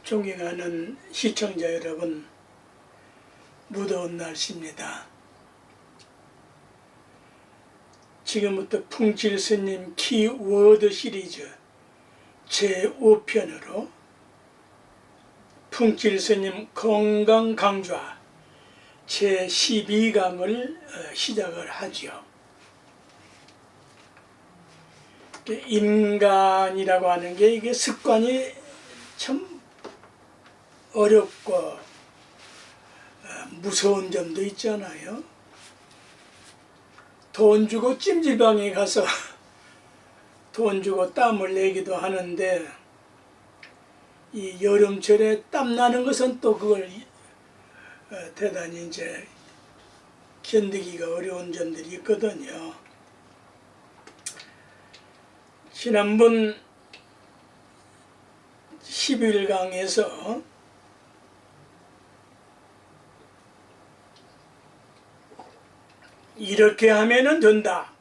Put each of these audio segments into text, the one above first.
존경하는 시청자 여러분, 무더운 날씨입니다. 지금부터 풍칠스님 키워드 시리즈 제5편으로 풍칠스님 건강 강좌 제12강을 시작을 하죠. 인간이라고 하는 게 이게 습관이 참 어렵고 무서운 점도 있잖아요. 돈 주고 찜질방에 가서 돈 주고 땀을 내기도 하는데, 이 여름철에 땀 나는 것은 또 그걸 대단히 이제 견디기가 어려운 점들이 있거든요. 지난번 11강에서 이렇게 하면은 된다,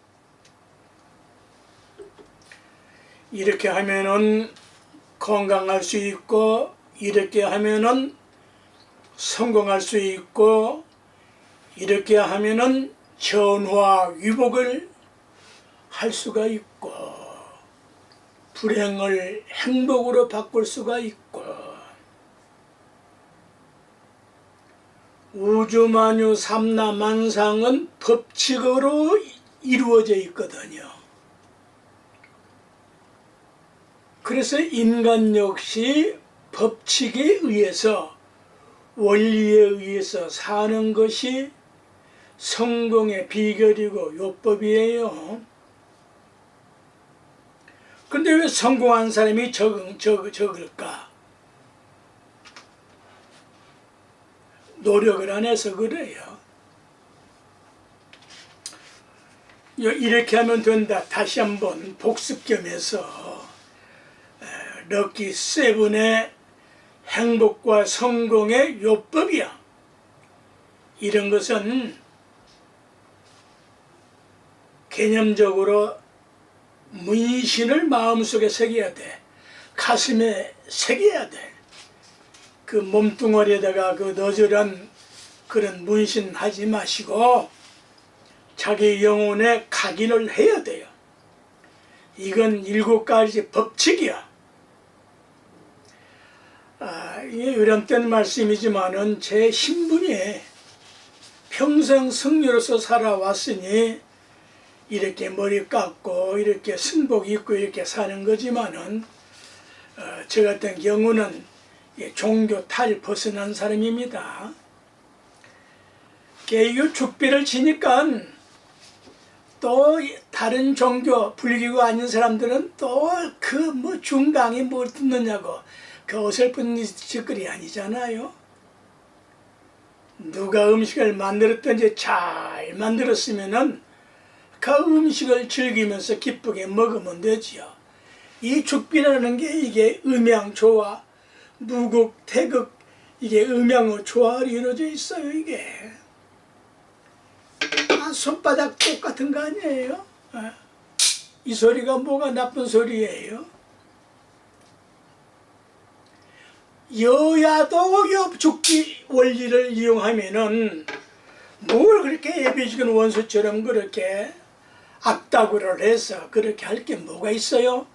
이렇게 하면은 건강할 수 있고, 이렇게 하면은 성공할 수 있고, 이렇게 하면은 전화 위복을 할 수가 있고, 불행을 행복으로 바꿀 수가 있고, 우주만유 삼라만상은 법칙으로 이루어져 있거든요. 그래서 인간 역시 법칙에 의해서, 원리에 의해서 사는 것이 성공의 비결이고 요법이에요. 근데 왜 성공한 사람이 적을까? 노력을 안 해서 그래요. 이렇게 하면 된다. 다시 한번 복습 겸해서 럭키 세븐의 행복과 성공의 요법이야. 이런 것은 개념적으로 문신을 마음속에 새겨야 돼. 가슴에 새겨야 돼. 그 몸뚱아리에다가 그 너절한 그런 문신 하지 마시고 자기 영혼에 각인을 해야 돼요. 이건 7가지 법칙이야. 이게 유람된 말씀이지만은 제 신분이 평생 승려로서 살아왔으니 이렇게 머리 깎고 이렇게 승복 입고 이렇게 사는 거지만은 저 같은 경우는 종교 탈 벗어난 사람입니다. 개유 축배를 지니까 또 다른 종교 불교가 아닌 사람들은 또 그 뭐 중강이 뭘 듣느냐고 그 어설픈 짓거리 아니잖아요. 누가 음식을 만들었든지 잘 만들었으면은 그 음식을 즐기면서 기쁘게 먹으면 되지요. 이 축비라는 게 이게 음양조화, 무극, 태극, 이게 음양의 조화로 이루어져 있어요. 이게 손바닥 똑같은 거 아니에요? 이 소리가 뭐가 나쁜 소리예요? 여야도 죽기 원리를 이용하면은 뭘 그렇게 예비적인 원수처럼 그렇게 악다구를 해서 그렇게 할 게 뭐가 있어요?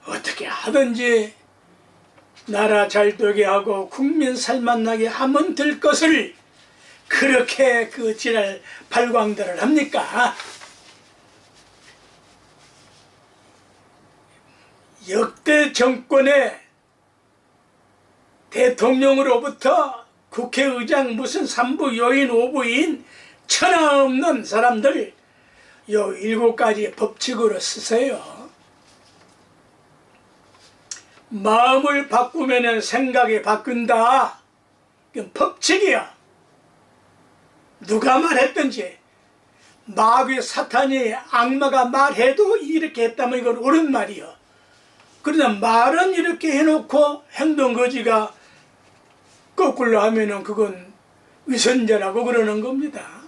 어떻게 하든지 나라 잘 되게 하고 국민 살맛나게 하면 될 것을 그렇게 그 지랄 발광들을 합니까? 역대 정권의 대통령으로부터 국회의장 무슨 3부 요인 5부인 천하 없는 사람들 요 7가지 법칙으로 쓰세요. 마음을 바꾸면 생각이 바뀐다. 이건 법칙이야. 누가 말했든지 마귀 사탄이 악마가 말해도 이렇게 했다면 이건 옳은 말이요. 그러나 말은 이렇게 해놓고 행동 거지가 거꾸로 하면은 그건 위선자라고 그러는 겁니다.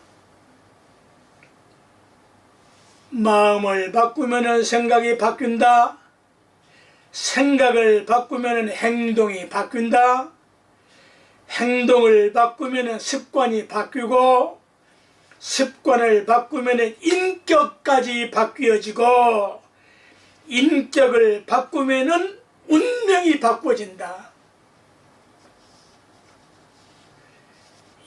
마음을 바꾸면 생각이 바뀐다. 생각을 바꾸면 행동이 바뀐다. 행동을 바꾸면 습관이 바뀌고, 습관을 바꾸면 인격까지 바뀌어지고, 인격을 바꾸면 운명이 바꿔진다.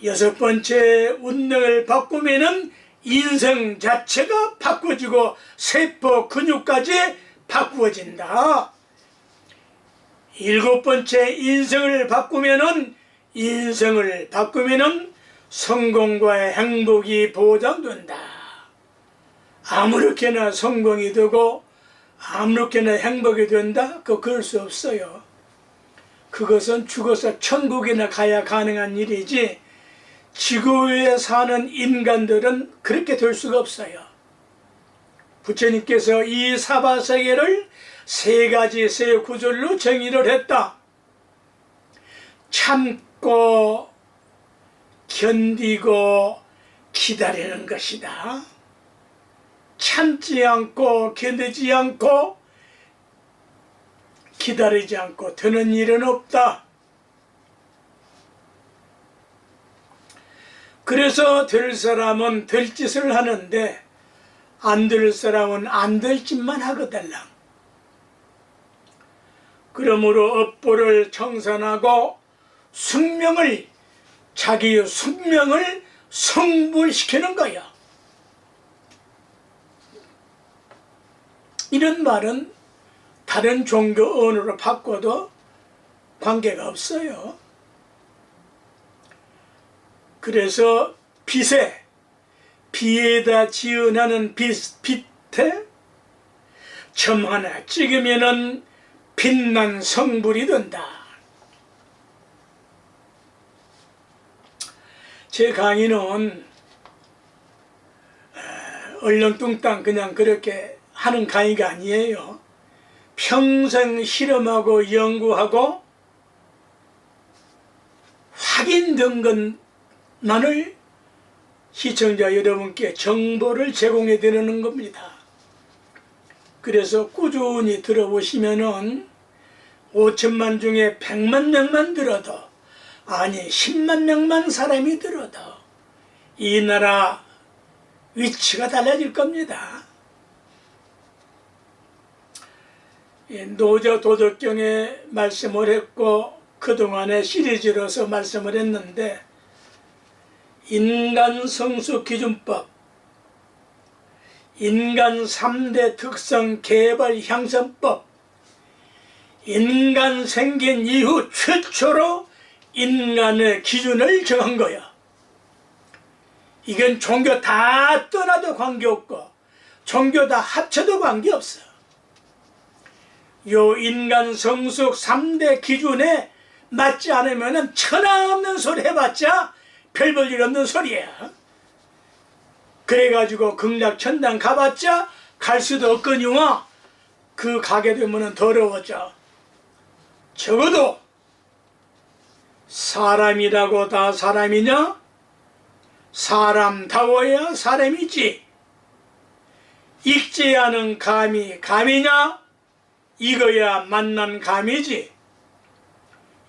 여섯 번째, 운명을 바꾸면 인생 자체가 바꿔지고 세포 근육까지 바꾸어진다. 일곱 번째, 인생을 바꾸면 성공과 행복이 보장된다. 아무렇게나 성공이 되고 아무렇게나 행복이 된다? 그럴 수 없어요. 그것은 죽어서 천국이나 가야 가능한 일이지, 지구에 사는 인간들은 그렇게 될 수가 없어요. 부처님께서 이 사바세계를 세 가지 세 구절로 정의를 했다. 참고 견디고 기다리는 것이다. 참지 않고 견디지 않고 기다리지 않고 되는 일은 없다. 그래서 될 사람은 될 짓을 하는데 안 될 사람은 안 될 짓만 하거들랑. 그러므로 업보를 청산하고 자기의 숙명을 성불시키는 거야. 이런 말은 다른 종교 언어로 바꿔도 관계가 없어요. 그래서 비에다 지은하는 빛에 점 하나 찍으면은 빛난 성불이 된다. 제 강의는 얼렁뚱땅 그냥 그렇게 하는 강의가 아니에요. 평생 실험하고 연구하고 확인된 것만을 시청자 여러분께 정보를 제공해 드리는 겁니다. 그래서 꾸준히 들어보시면은 5천만 중에 100만 명만 들어도, 아니 10만 명만 사람이 들어도 이 나라 위치가 달라질 겁니다. 노조 도덕경에 말씀을 했고 그동안에 시리즈로서 말씀을 했는데, 인간 성수 기준법, 인간 3대 특성 개발 향상법, 인간 생긴 이후 최초로 인간의 기준을 정한 거야. 이건 종교 다 떠나도 관계없고 종교 다 합쳐도 관계없어. 요 인간 성숙 3대 기준에 맞지 않으면 천하 없는 소리 해봤자 별 볼 일 없는 소리야. 그래가지고 극락천당 가봤자 갈 수도 없거니와 그 가게 되면 더러워져. 적어도 사람이라고 다 사람이냐? 사람다워야 사람이지. 익지 않은 감이 감이냐? 이거야 만난 감이지.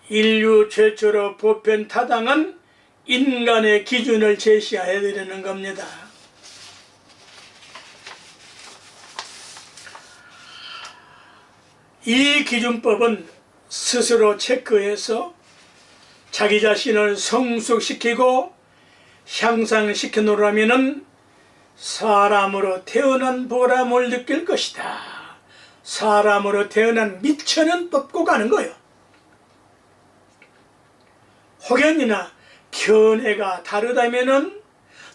인류 최초로 보편타당한 인간의 기준을 제시해 드리는 겁니다. 이 기준법은 스스로 체크해서 자기 자신을 성숙시키고 향상시켜 놓으려면 사람으로 태어난 보람을 느낄 것이다. 사람으로 태어난 미천은 뽑고 가는 거예요. 혹연이나 견해가 다르다면은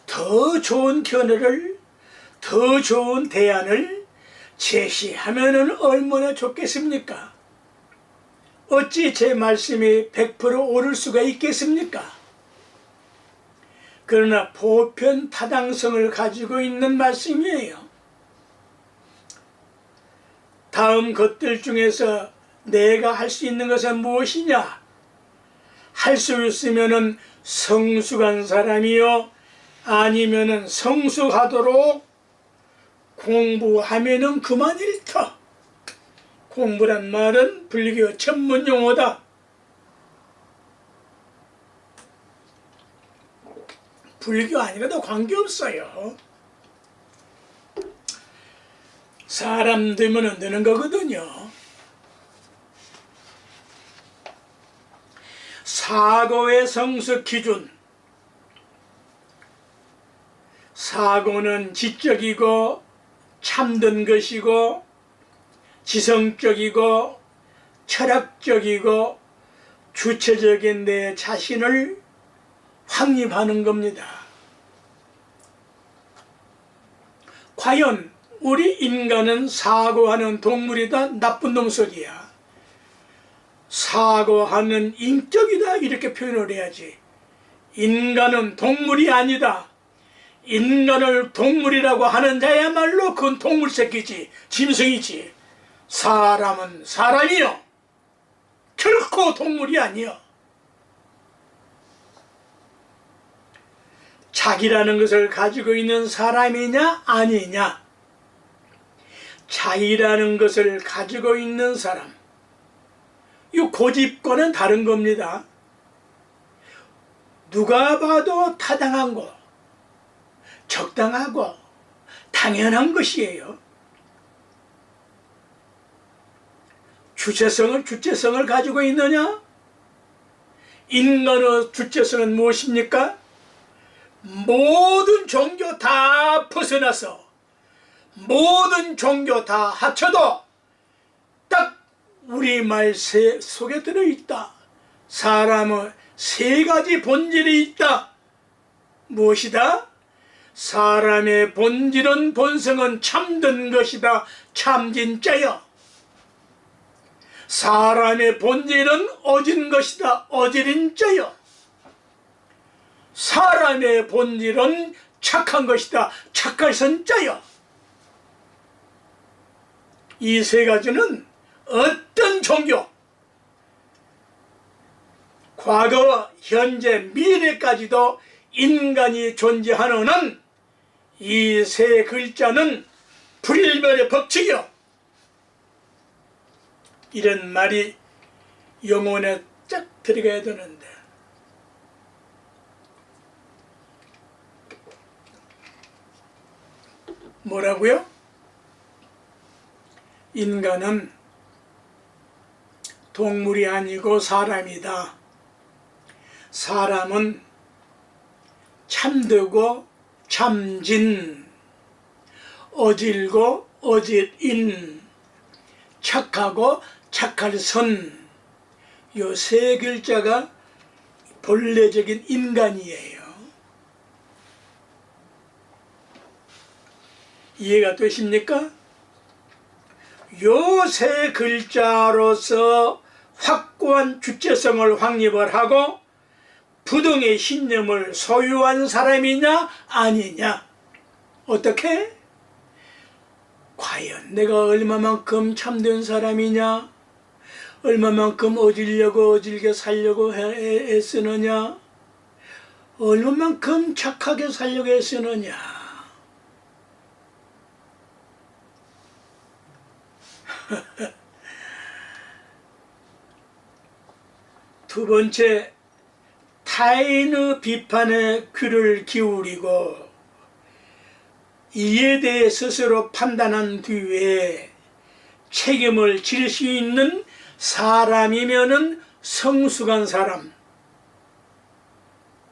더 좋은 견해를, 더 좋은 대안을 제시하면은 얼마나 좋겠습니까? 어찌 제 말씀이 100% 옳을 수가 있겠습니까? 그러나 보편 타당성을 가지고 있는 말씀이에요. 다음 것들 중에서 내가 할 수 있는 것은 무엇이냐? 할 수 있으면은 성숙한 사람이요, 아니면은 성숙하도록 공부하면은 그만 일터. 공부란 말은 불교 전문 용어다. 불교 아니라도 관계없어요. 사람 되면 되는 거거든요. 사고의 성숙 기준. 사고는 지적이고 참된 것이고 지성적이고 철학적이고 주체적인 내 자신을 확립하는 겁니다. 과연 우리 인간은 사고하는 동물이다? 나쁜 놈 소리야. 사고하는 인격이다 이렇게 표현을 해야지. 인간은 동물이 아니다. 인간을 동물이라고 하는 자야말로 그건 동물 새끼지, 짐승이지. 사람은 사람이요, 결코 동물이 아니요. 자기라는 것을 가지고 있는 사람이냐 아니냐. 자기라는 것을 가지고 있는 사람, 이 고집과는 다른 겁니다. 누가 봐도 타당한 거, 적당하고 당연한 것이에요. 주체성을 가지고 있느냐? 인간의 주체성은 무엇입니까? 모든 종교 다 벗어나서 모든 종교 다 합쳐도 딱 우리말 속에 들어있다. 사람의 세 가지 본질이 있다. 무엇이다? 사람의 본질은 본성은 참된 것이다. 참진짜여. 사람의 본질은 어진 것이다. 어지린짜여. 사람의 본질은 착한 것이다. 착할선짜여. 이 세 가지는 어떤 종교, 과거, 현재, 미래까지도 인간이 존재하는 한 이 세 글자는 불멸의 법칙이요. 이런 말이 영혼에 쫙 들어가야 되는데 뭐라고요? 인간은 동물이 아니고 사람이다. 사람은 참되고 참진, 어질고 어질인, 착하고 착할선, 요 세 글자가 본래적인 인간이에요. 이해가 되십니까? 요 세 글자로서 확고한 주체성을 확립을 하고 부동의 신념을 소유한 사람이냐 아니냐. 어떻게? 과연 내가 얼마만큼 참된 사람이냐, 얼마만큼 어질게 살려고 애쓰느냐, 얼마만큼 착하게 살려고 애쓰느냐. 두 번째, 타인의 비판에 귀를 기울이고 이에 대해 스스로 판단한 뒤에 책임을 질 수 있는 사람이면은 성숙한 사람,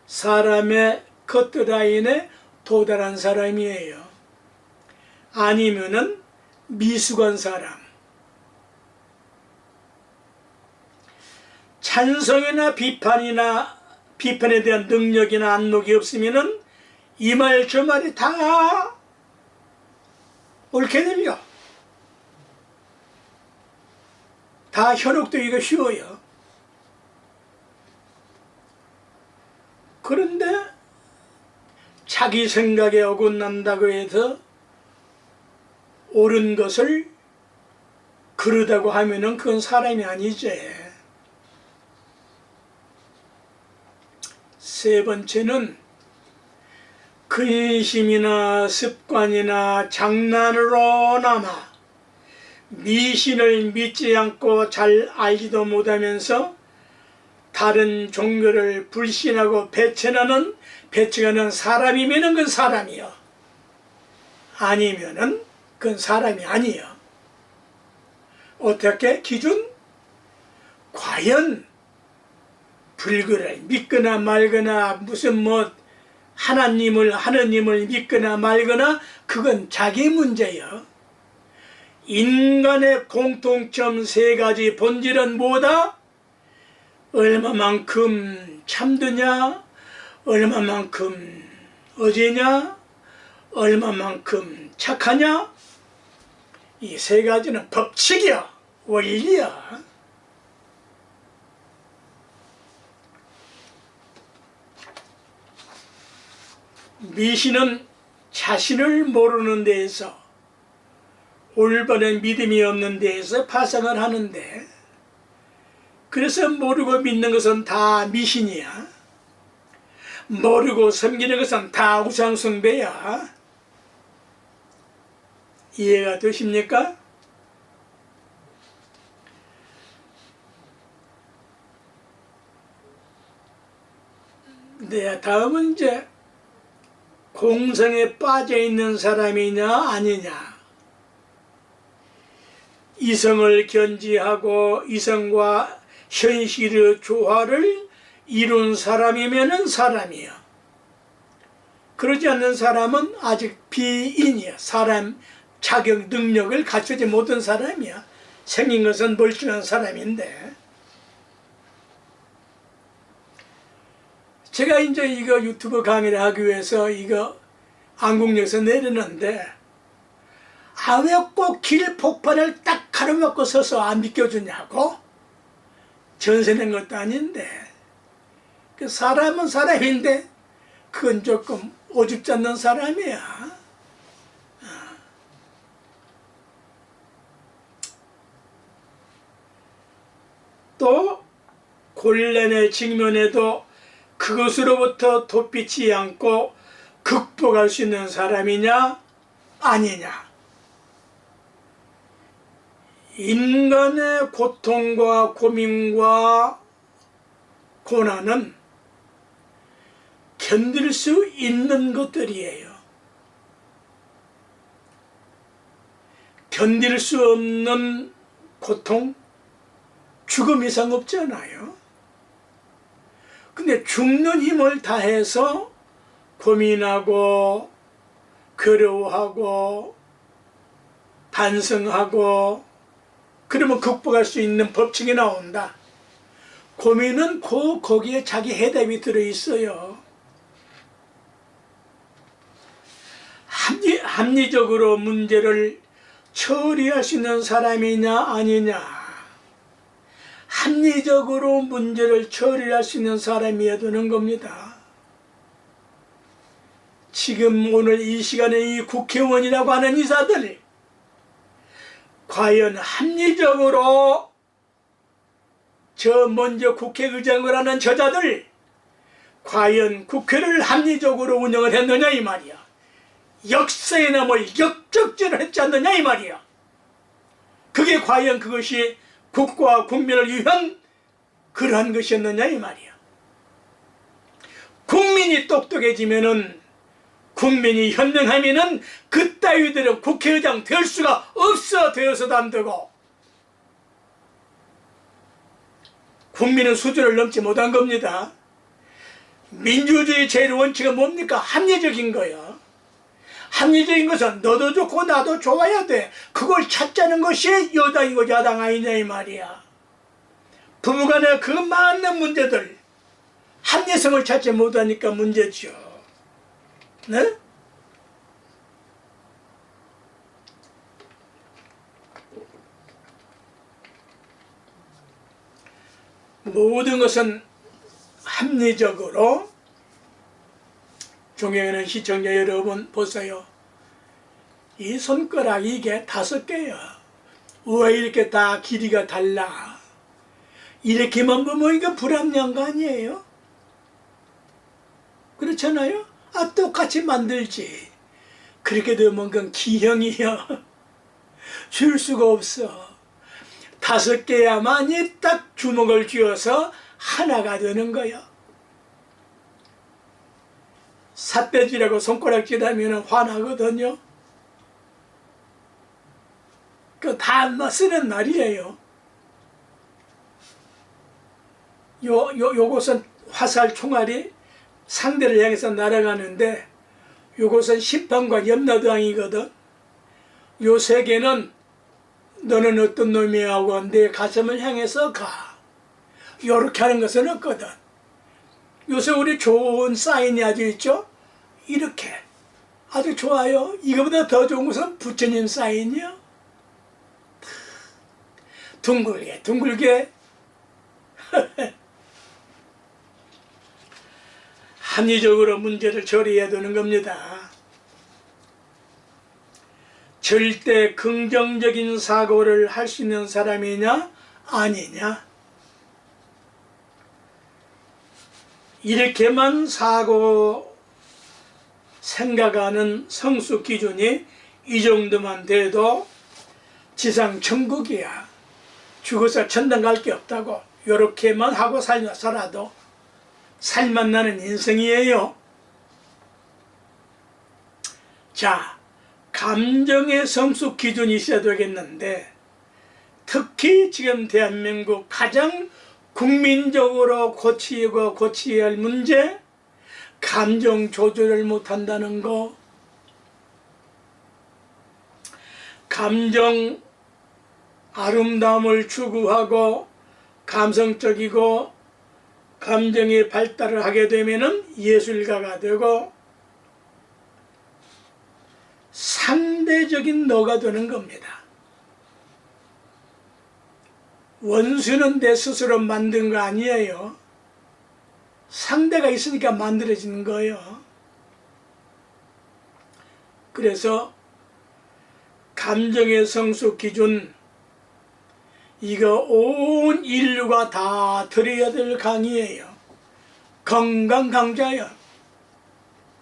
사람의 커트라인에 도달한 사람이에요. 아니면은 미숙한 사람. 찬성이나 비판에 대한 능력이나 안목이 없으면은 이 말 저 말이 다 옳게 들려. 다 현혹되기가 쉬워요. 그런데 자기 생각에 어긋난다고 해서 옳은 것을 그러다고 하면은 그건 사람이 아니지. 세 번째는 근심이나 습관이나 장난으로나마 미신을 믿지 않고 잘 알지도 못하면서 다른 종교를 불신하고 배척하는 사람이면은 그건 사람이요. 아니면은 그건 사람이 아니요. 어떻게 기준? 과연 불교를 믿거나 말거나 무슨 하느님을 믿거나 말거나 그건 자기 문제요. 인간의 공통점 세 가지 본질은 뭐다? 얼마만큼 참되냐, 얼마만큼 어제냐, 얼마만큼 착하냐. 이 세 가지는 법칙이야, 원리야. 미신은 자신을 모르는 데에서, 올바른 믿음이 없는 데에서 파생을 하는데, 그래서 모르고 믿는 것은 다 미신이야. 모르고 섬기는 것은 다 우상숭배야. 이해가 되십니까? 네, 다음은 이제 공성에 빠져 있는 사람이냐 아니냐. 이성을 견지하고 이성과 현실의 조화를 이룬 사람이면은 사람이야. 그러지 않는 사람은 아직 비인이야. 사람 자격 능력을 갖추지 못한 사람이야. 생긴 것은 멀쩡한 사람인데. 제가 이제 이거 유튜브 강의를 하기 위해서 이거 안국역에서 내리는데, 아, 왜 꼭 길 폭판을 딱 가로막고 서서 안 비켜주냐고? 전세 낸 것도 아닌데. 그 사람은 사람인데 그건 조금 오죽지 않는 사람이야. 또 곤란의 직면에도 그것으로부터 돋비치 않고 극복할 수 있는 사람이냐 아니냐. 인간의 고통과 고민과 고난은 견딜 수 있는 것들이에요. 견딜 수 없는 고통, 죽음 이상 없잖아요. 근데 죽는 힘을 다해서 고민하고 괴로워하고 반성하고 그러면 극복할 수 있는 법칙이 나온다. 고민은 거기에 자기 해답이 들어있어요. 합리적으로 문제를 처리할 수 있는 사람이냐 아니냐. 합리적으로 문제를 처리할 수 있는 사람이어야 되는 겁니다. 지금 오늘 이 시간에 이 국회의원이라고 하는 이사들, 과연 합리적으로 먼저 국회의장을 하는 저자들, 과연 국회를 합리적으로 운영을 했느냐 이 말이야. 역사에 남을 역적전을 했지 않느냐 이 말이야. 그게 과연 그것이 국가와 국민을 위한 그러한 것이었느냐 이 말이야. 국민이 똑똑해지면은, 국민이 현명하면은 그따위들은 국회의장 될 수가 없어. 되어서도 안 되고. 국민은 수준을 넘지 못한 겁니다. 민주주의 제일 원칙은 뭡니까? 합리적인 거예요. 합리적인 것은 너도 좋고 나도 좋아야 돼. 그걸 찾자는 것이 여당이고 야당 아니냐 이 말이야. 부부간에 그 많은 문제들, 합리성을 찾지 못하니까 문제죠. 네? 모든 것은 합리적으로. 존경하는 시청자 여러분 보세요. 이 손가락 이게 5개야. 왜 이렇게 다 길이가 달라? 이렇게만 보면 이거 불합리한 거 아니에요? 그렇잖아요? 아, 똑같이 만들지. 그렇게 되면 그건 기형이요. 줄 수가 없어. 5개야만이 딱 주먹을 쥐어서 하나가 되는 거야. 삿대질하고 손가락질하면 화나거든요. 그 다 쓰는 말이에요. 요것은 화살 총알이 상대를 향해서 날아가는데, 요것은 심판과 염라대왕이거든. 요 3개는 너는 어떤 놈이야 하고 내 가슴을 향해서 가. 요렇게 하는 것은 없거든. 요새 우리 좋은 사인이 아주 있죠? 이렇게 아주 좋아요. 이거보다 더 좋은 것은 부처님 사인이요. 둥글게 둥글게 합리적으로 문제를 처리해야 되는 겁니다. 절대 긍정적인 사고를 할 수 있는 사람이냐 아니냐, 이렇게만 사고 생각하는 성수 기준이 이 정도만 돼도 지상 천국이야. 죽어서 천당 갈 게 없다고. 요렇게만 하고 살아도 살만 나는 인생이에요. 자, 감정의 성숙 기준이 있어야 되겠는데, 특히 지금 대한민국 가장 국민적으로 고치어야 할 문제, 감정 조절을 못한다는 거. 감정 아름다움을 추구하고 감성적이고 감정의 발달을 하게 되면은 예술가가 되고 상대적인 너가 되는 겁니다. 원수는 내 스스로 만든 거 아니에요. 상대가 있으니까 만들어지는 거예요. 그래서 감정의 성숙 기준, 이거 온 인류가 다 들어야 될 강의예요. 건강 강좌예요.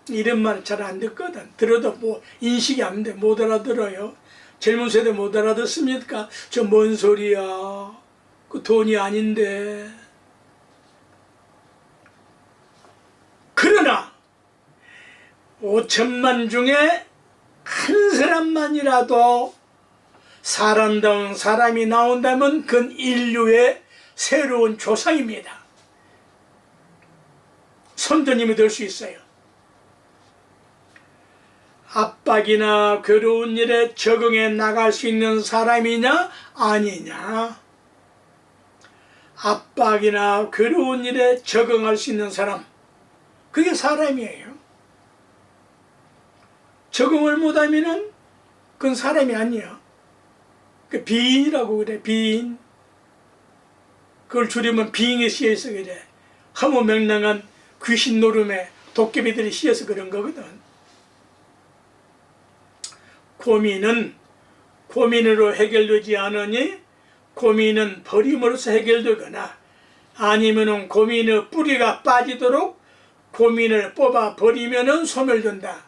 이런 말 잘 안 듣거든. 들어도 뭐 인식이 안 돼. 못 알아들어요. 젊은 세대 못 알아듣습니까? 저 뭔 소리야. 그 돈이 아닌데. 그러나 5천만 중에 한 사람만이라도 사람다운 사람이 나온다면 그건 인류의 새로운 조상입니다. 선조님이 될 수 있어요. 압박이나 괴로운 일에 적응해 나갈 수 있는 사람이냐 아니냐. 압박이나 괴로운 일에 적응할 수 있는 사람, 그게 사람이에요. 적응을 못하면은 그건 사람이 아니야. 그 비인이라고 그래. 비인. 그걸 줄이면 비잉에 씌어서 그래. 허무맹랑한 귀신 노름에 도깨비들이 씌어서 그런 거거든. 고민은 고민으로 해결되지 않으니 고민은 버림으로써 해결되거나, 아니면은 고민의 뿌리가 빠지도록 고민을 뽑아 버리면은 소멸된다.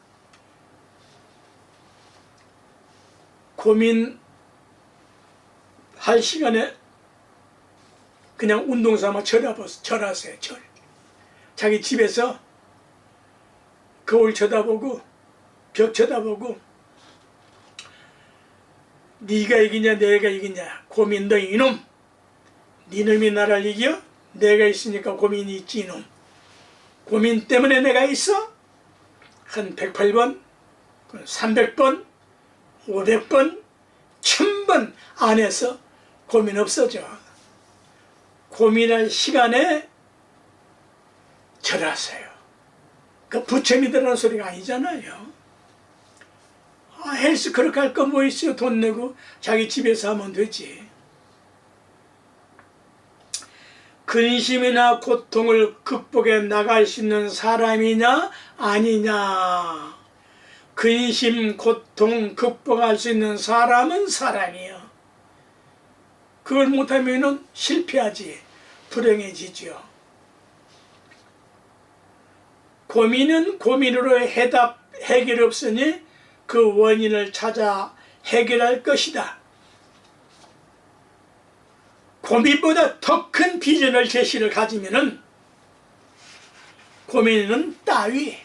고민할 시간에 그냥 운동 삼아 절하세요. 절. 자기 집에서 거울 쳐다보고 벽 쳐다보고, 네가 이기냐 내가 이기냐. 고민 너 이놈. 네 놈이 나를 이겨? 내가 있으니까 고민이 있지 이놈. 고민 때문에 내가 있어? 한 108번, 300번, 500번, 1000번 안에서 고민 없어져. 고민할 시간에 절하세요. 그 부처 믿으라는 소리가 아니잖아요. 헬스 그렇게 할 거 뭐 있어요. 돈 내고 자기 집에서 하면 되지. 근심이나 고통을 극복해 나갈 수 있는 사람이냐 아니냐. 근심, 고통 극복할 수 있는 사람은 사람이요. 그걸 못하면은 실패하지. 불행해지죠. 고민은 고민으로 해결 없으니 그 원인을 찾아 해결할 것이다. 고민보다 더 큰 비전을 제시를 가지면은 고민 따위.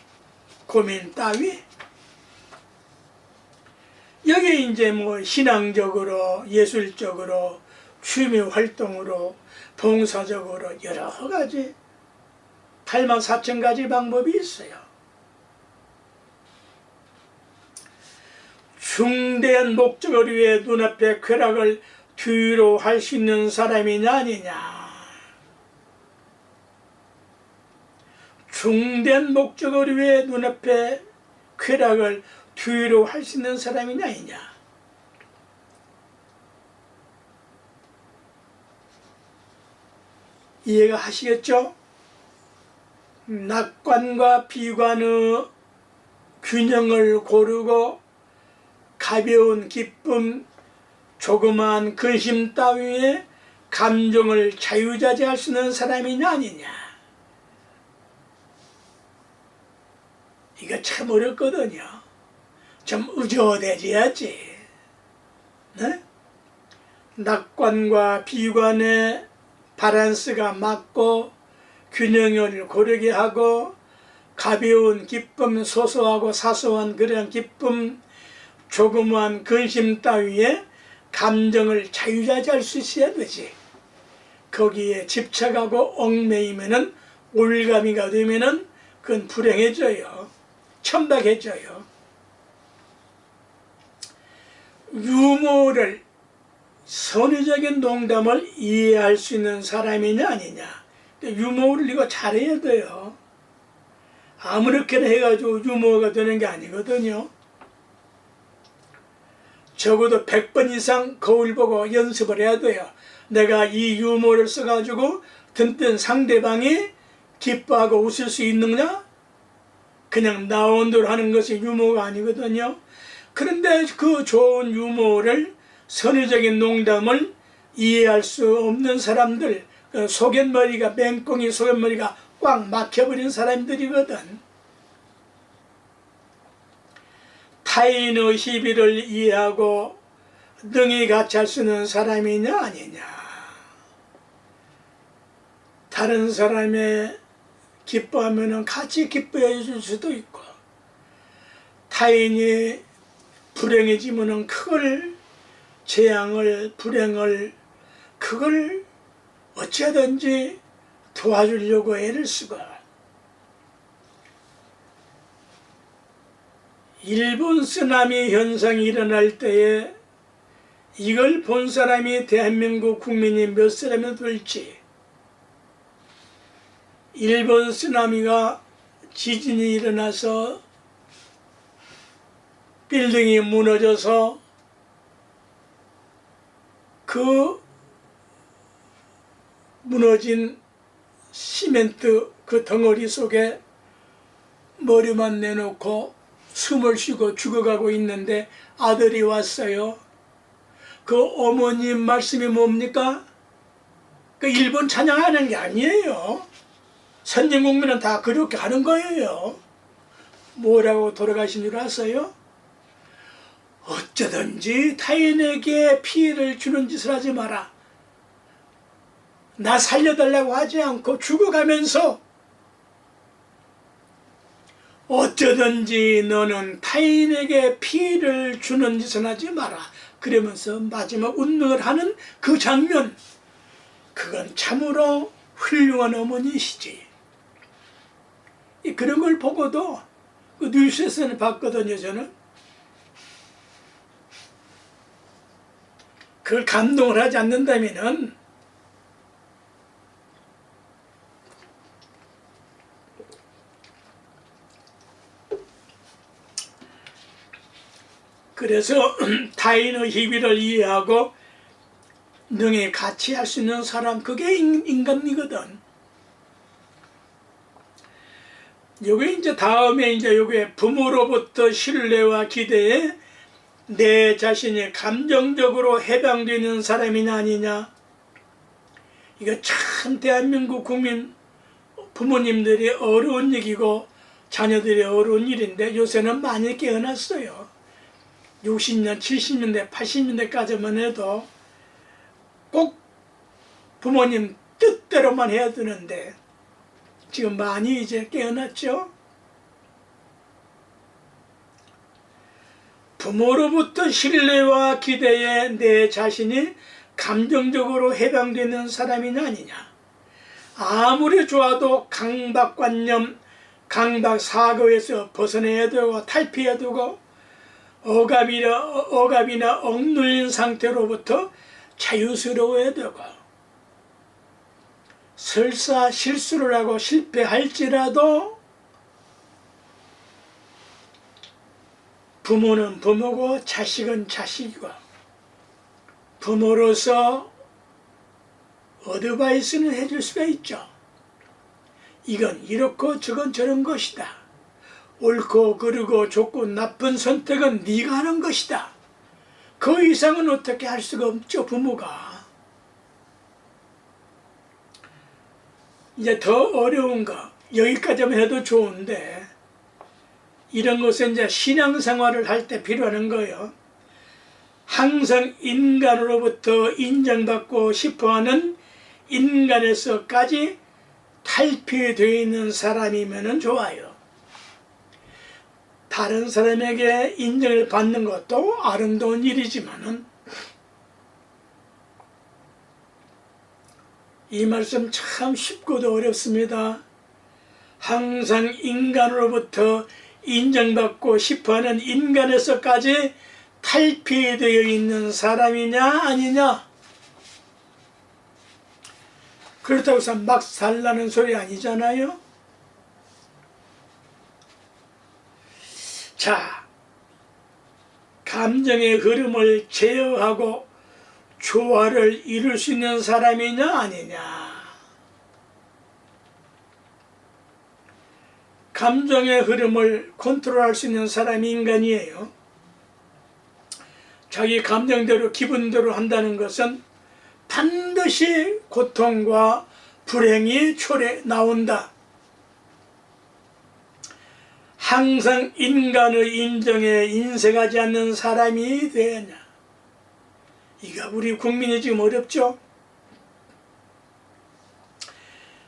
여기 이제 뭐 신앙적으로, 예술적으로, 취미 활동으로, 봉사적으로 여러 가지 84,000가지 방법이 있어요. 중대한 목적을 위해 눈앞의 쾌락을 뒤로 할 수 있는 사람이냐 아니냐. 중대한 목적을 위해 눈앞의 쾌락을 뒤로 할 수 있는 사람이냐 아니냐. 이해가 하시겠죠? 낙관과 비관의 균형을 고르고 가벼운 기쁨, 조그마한 근심 따위에 감정을 자유자재할 수 있는 사람이냐 아니냐. 이거 참 어렵거든요. 좀 의젓해져야지. 네? 낙관과 비관의 밸런스가 맞고 균형을 고르게 하고 가벼운 기쁨, 소소하고 사소한 그런 기쁨, 조그마한 근심 따위에 감정을 자유자재할 수 있어야 되지. 거기에 집착하고 얽매이면은 올가미가 되면은 그건 불행해져요. 천박해져요. 유머를, 선의적인 농담을 이해할 수 있는 사람이냐 아니냐. 유머를 이거 잘해야 돼요. 아무렇게나 해가지고 유머가 되는 게 아니거든요. 적어도 100번 이상 거울 보고 연습을 해야 돼요. 내가 이 유머를 써가지고 듣던 상대방이 기뻐하고 웃을 수 있느냐? 그냥 나온 대로 하는 것이 유머가 아니거든요. 그런데 그 좋은 유머를, 선의적인 농담을 이해할 수 없는 사람들, 소견머리가, 맹꽁이 소견머리가 꽉 막혀버린 사람들이거든. 타인의 시비를 이해하고 능히 같이 할 수 있는 사람이냐 아니냐. 다른 사람의 기뻐하면 같이 기뻐해 줄 수도 있고, 타인이 불행해지면 그걸, 재앙을, 불행을, 그걸 어찌하든지 도와주려고 애를 쓰고. 일본 쓰나미 현상이 일어날 때에 이걸 본 사람이 대한민국 국민이 몇 사람이 될지, 일본 쓰나미가 지진이 일어나서 빌딩이 무너져서 그 무너진 시멘트 그 덩어리 속에 머리만 내놓고 숨을 쉬고 죽어가고 있는데 아들이 왔어요. 그 어머님 말씀이 뭡니까? 그 일본 찬양하는 게 아니에요. 선진국민은 다 그렇게 하는 거예요. 뭐라고 돌아가신 줄 아세요? 어쩌든지 타인에게 피해를 주는 짓을 하지 마라. 나 살려달라고 하지 않고 죽어가면서 어쩌든지 너는 타인에게 피해를 주는 짓은 하지 마라. 그러면서 마지막 운명을 하는 그 장면, 그건 참으로 훌륭한 어머니시지. 그런 걸 보고도 그 뉴스에서는 봤거든요. 저는 그걸 감동을 하지 않는다면은 그래서 타인의 희비를 이해하고 능히 같이 할 수 있는 사람, 그게 인간이거든. 요게 이제 다음에 이제 요게 부모로부터 신뢰와 기대에 내 자신이 감정적으로 해방되는 사람이냐 아니냐. 이거 참 대한민국 국민 부모님들이 어려운 얘기고 자녀들이 어려운 일인데 요새는 많이 깨어났어요. 60년, 70년대, 80년대까지만 해도 꼭 부모님 뜻대로만 해야 되는데 지금 많이 이제 깨어났죠. 부모로부터 신뢰와 기대에 내 자신이 감정적으로 해방되는 사람이냐 아니냐. 아무리 좋아도 강박관념, 강박사고에서 벗어내야 되고 탈피해야 되고 억압이나 억눌린 상태로부터 자유스러워야 되고 설사 실수를 하고 실패할지라도 부모는 부모고 자식은 자식이고 부모로서 어드바이스는 해줄 수가 있죠. 이건 이렇고 저건 저런 것이다. 옳고 그르고 좋고 나쁜 선택은 네가 하는 것이다. 그 이상은 어떻게 할 수가 없죠, 부모가. 이제 더 어려운 거, 여기까지만 해도 좋은데 이런 것은 이제 신앙생활을 할 때 필요한 거예요. 항상 인간으로부터 인정받고 싶어하는 인간에서까지 탈피되어 있는 사람이면 좋아요. 다른 사람에게 인정을 받는 것도 아름다운 일이지만은 이 말씀 참 쉽고도 어렵습니다. 항상 인간으로부터 인정받고 싶어하는 인간에서까지 탈피되어 있는 사람이냐 아니냐. 그렇다고 해서 막 살라는 소리 아니잖아요. 자, 감정의 흐름을 제어하고 조화를 이룰 수 있는 사람이냐 아니냐. 감정의 흐름을 컨트롤할 수 있는 사람이 인간이에요. 자기 감정대로 기분대로 한다는 것은 반드시 고통과 불행이 나온다. 항상 인간의 인정에 인색하지 않는 사람이 되냐. 이거 우리 국민이 지금 어렵죠?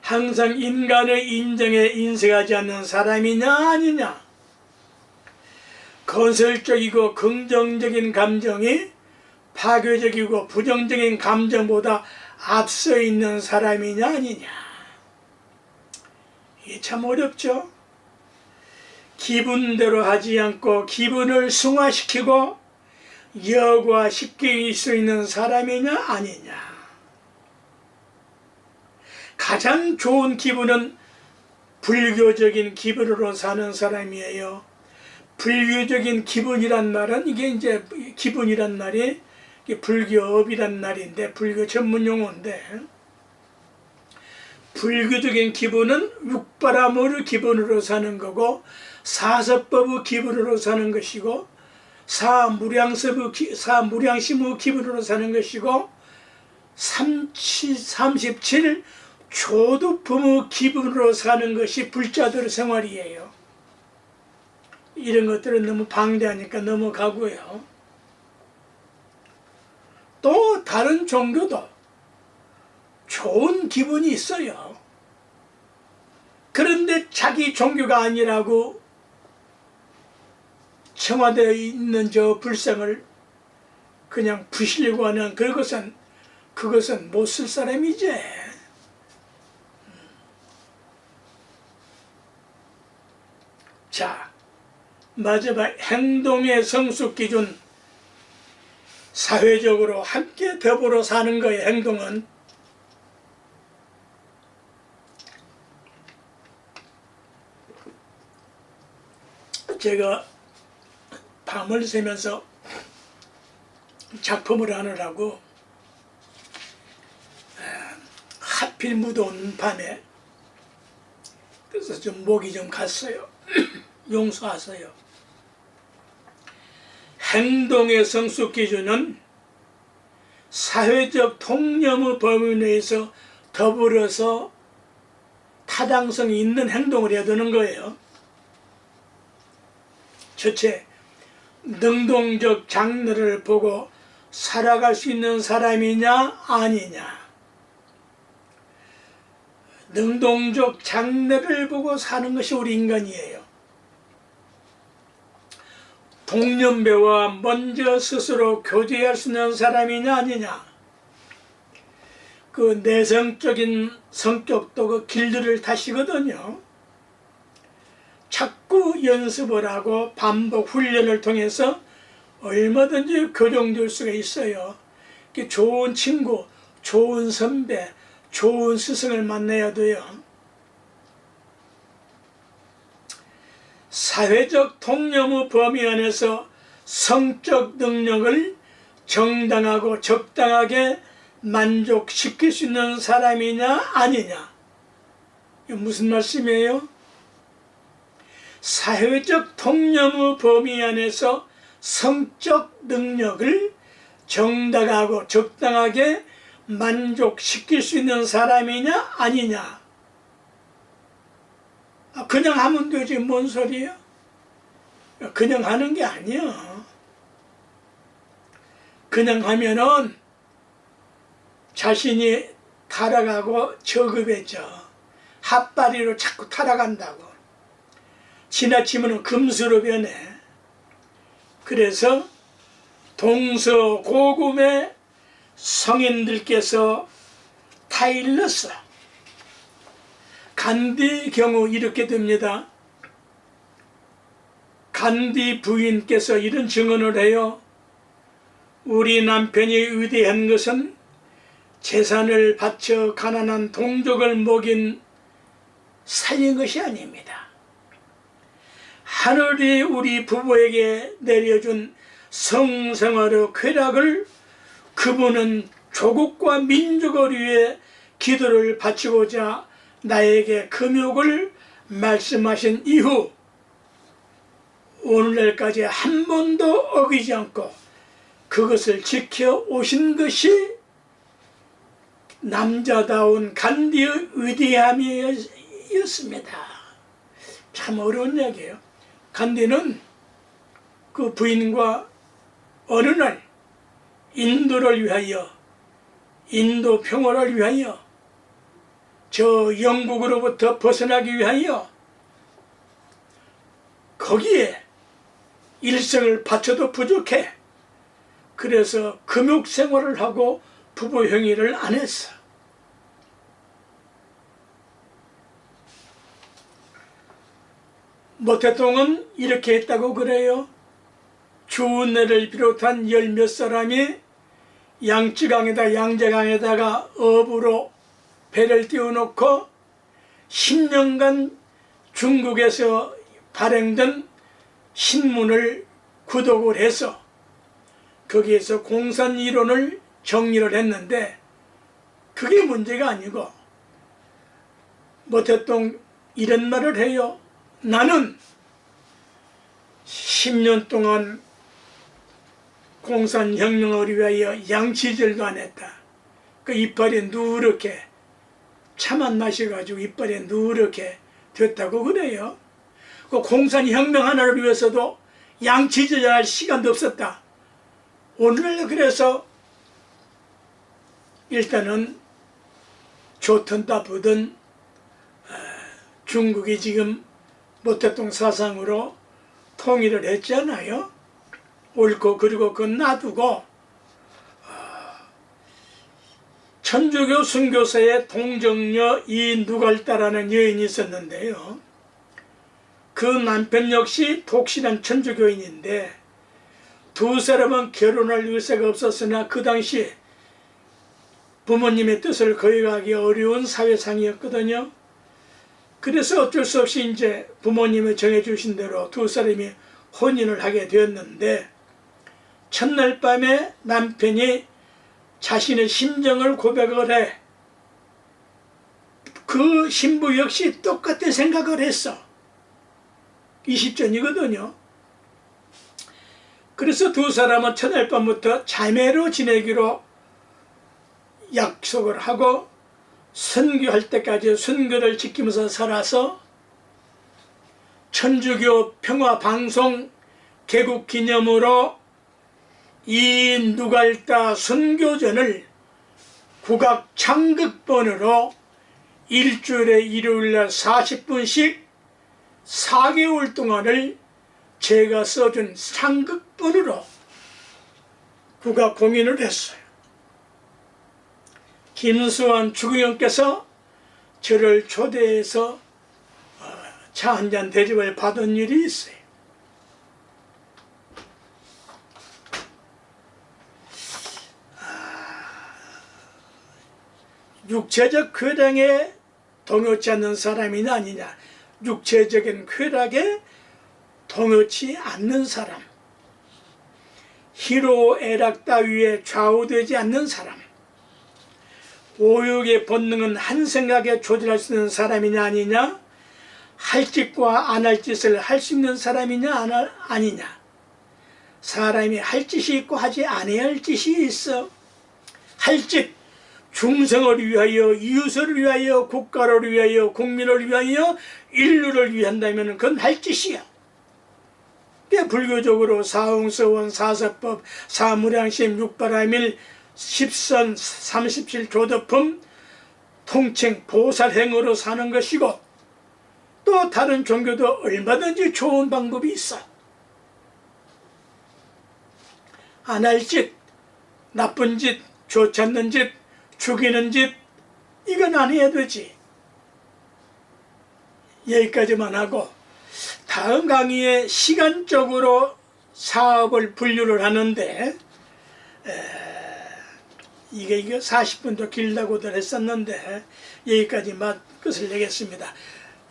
항상 인간의 인정에 인색하지 않는 사람이냐 아니냐. 건설적이고 긍정적인 감정이 파괴적이고 부정적인 감정보다 앞서 있는 사람이냐 아니냐. 이게 참 어렵죠. 기분대로 하지 않고 기분을 승화시키고 여과시킬 수 있는 사람이냐 아니냐. 가장 좋은 기분은 불교적인 기분으로 사는 사람이에요. 불교적인 기분이란 말은 이게 이제 기분이란 말이 불교업이란 말인데 불교 전문 용어인데 불교적인 기분은 육바라밀의 기분으로 사는 거고 사서법의 기분으로 사는 것이고 사무량심의 기분으로 사는 것이고 37 조두품의 기분으로 사는 것이 불자들의 생활이에요. 이런 것들은 너무 방대하니까 넘어가고요. 또 다른 종교도 좋은 기분이 있어요. 그런데 자기 종교가 아니라고 청와대에 있는 저 불상을 그냥 부시려고 하는 그것은 못 쓸 사람이지. 자, 마지막 행동의 성숙 기준. 사회적으로 함께 더불어 사는 거예요. 행동은 제가 밤을 새면서 작품을 하느라고 하필 무더운 밤에 그래서 좀 목이 좀 갔어요. 용서하세요. 행동의 성숙 기준은 사회적 통념의 범위 내에서 더불어서 타당성이 있는 행동을 해야 되는 거예요. 첫째, 능동적 장래를 보고 살아갈 수 있는 사람이냐 아니냐. 능동적 장래를 보고 사는 것이 우리 인간이에요. 동년배와 먼저 스스로 교제할 수 있는 사람이냐 아니냐. 그 내성적인 성격도 그 길들을 타시거든요. 자꾸 연습을 하고 반복 훈련을 통해서 얼마든지 교정될 수가 있어요. 좋은 친구, 좋은 선배, 좋은 스승을 만나야 돼요. 사회적 통념의 범위 안에서 성적 능력을 정당하고 적당하게 만족시킬 수 있는 사람이냐 아니냐. 이게 무슨 말씀이에요? 사회적 통념의 범위 안에서 성적 능력을 정당하고 적당하게 만족시킬 수 있는 사람이냐 아니냐. 그냥 하면 되지 뭔 소리야. 그냥 하는 게 아니야. 그냥 하면은 자신이 타락하고 저급해져. 핫바리로 자꾸 타락한다고. 지나치면 금수로 변해. 그래서 동서고금의 성인들께서 다 일렀어. 간디 경우 이렇게 됩니다. 간디 부인께서 이런 증언을 해요. 우리 남편이 위대한 것은 재산을 바쳐 가난한 동족을 먹인 살린 것이 아닙니다. 하늘이 우리 부부에게 내려준 성생활의 쾌락을 그분은 조국과 민족을 위해 기도를 바치고자 나에게 금욕을 말씀하신 이후 오늘날까지 한 번도 어기지 않고 그것을 지켜오신 것이 남자다운 간디의 위대함이었습니다. 참 어려운 이야기예요. 간디는 그 부인과 어느 날 인도를 위하여, 인도 평화를 위하여, 저 영국으로부터 벗어나기 위하여 거기에 일생을 바쳐도 부족해. 그래서 금욕 생활을 하고 부부 행위를 안 했어. 모태똥은 이렇게 했다고 그래요. 주은혜를 비롯한 열 몇 사람이 양쯔강에다 양재강에다가 어부로 배를 띄워놓고 10년간 중국에서 발행된 신문을 구독을 해서 거기에서 공산 이론을 정리를 했는데 그게 문제가 아니고 모태똥 이런 말을 해요. 나는 10년 동안 공산혁명을 위하여 양치질도 안 했다. 그 이빨이 누렇게 차만 마셔가지고 이빨이 누렇게 됐다고 그래요. 그 공산혁명 하나를 위해서도 양치질할 시간도 없었다. 오늘 그래서 일단은 좋든 나쁘든 중국이 지금 모태똥 사상으로 통일을 했잖아요. 옳고 그리고 그건 놔두고 천주교 순교사의 동정녀 이누갈다라는 여인이 있었는데요. 그 남편 역시 독실한 천주교인인데 두 사람은 결혼할 의사가 없었으나 그 당시 부모님의 뜻을 거역하기 어려운 사회상이었거든요. 그래서 어쩔 수 없이 이제 부모님이 정해주신 대로 두 사람이 혼인을 하게 되었는데 첫날 밤에 남편이 자신의 심정을 고백을 해. 그 신부 역시 똑같은 생각을 했어. 20전이거든요. 그래서 두 사람은 첫날 밤부터 자매로 지내기로 약속을 하고 선교할 때까지 선교를 지키면서 살아서 천주교 평화방송 개국 기념으로 이 누갈다 순교전을 국악 창극본으로 일주일에 일요일날 40분씩 4개월 동안을 제가 써준 창극본으로 국악 공연을 했어요. 김수환 주구형께서 저를 초대해서 차 한잔 대접을 받은 일이 있어요. 육체적 쾌락에 동요치 않는 사람이냐 아니냐, 육체적인 쾌락에 동요치 않는 사람, 희로애락 따위에 좌우되지 않는 사람, 오욕의 본능은 한 생각에 조절할 수 있는 사람이냐 아니냐, 할 짓과 안 할 짓을 할 수 있는 사람이냐 아니냐, 사람이 할 짓이 있고 하지 않아야 할 짓이 있어. 할 짓, 중생을 위하여, 이웃을 위하여, 국가를 위하여, 국민을 위하여, 인류를 위한다면 그건 할 짓이야. 불교적으로 사홍서원, 사서법, 사무량심, 육바라밀, 십선, 37조도품, 통칭 보살행으로 사는 것이고, 또 다른 종교도 얼마든지 좋은 방법이 있어. 안 할 짓, 나쁜 짓, 좋지 않는 짓, 죽이는 짓, 이건 안 해야 되지. 여기까지만 하고 다음 강의에 시간적으로 사업을 분류를 하는데 이게 40분도 길다고들 했었는데 여기까지만 끝을 내겠습니다.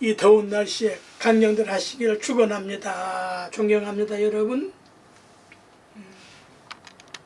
이 더운 날씨에 강령들 하시기를 축원합니다. 존경합니다, 여러분.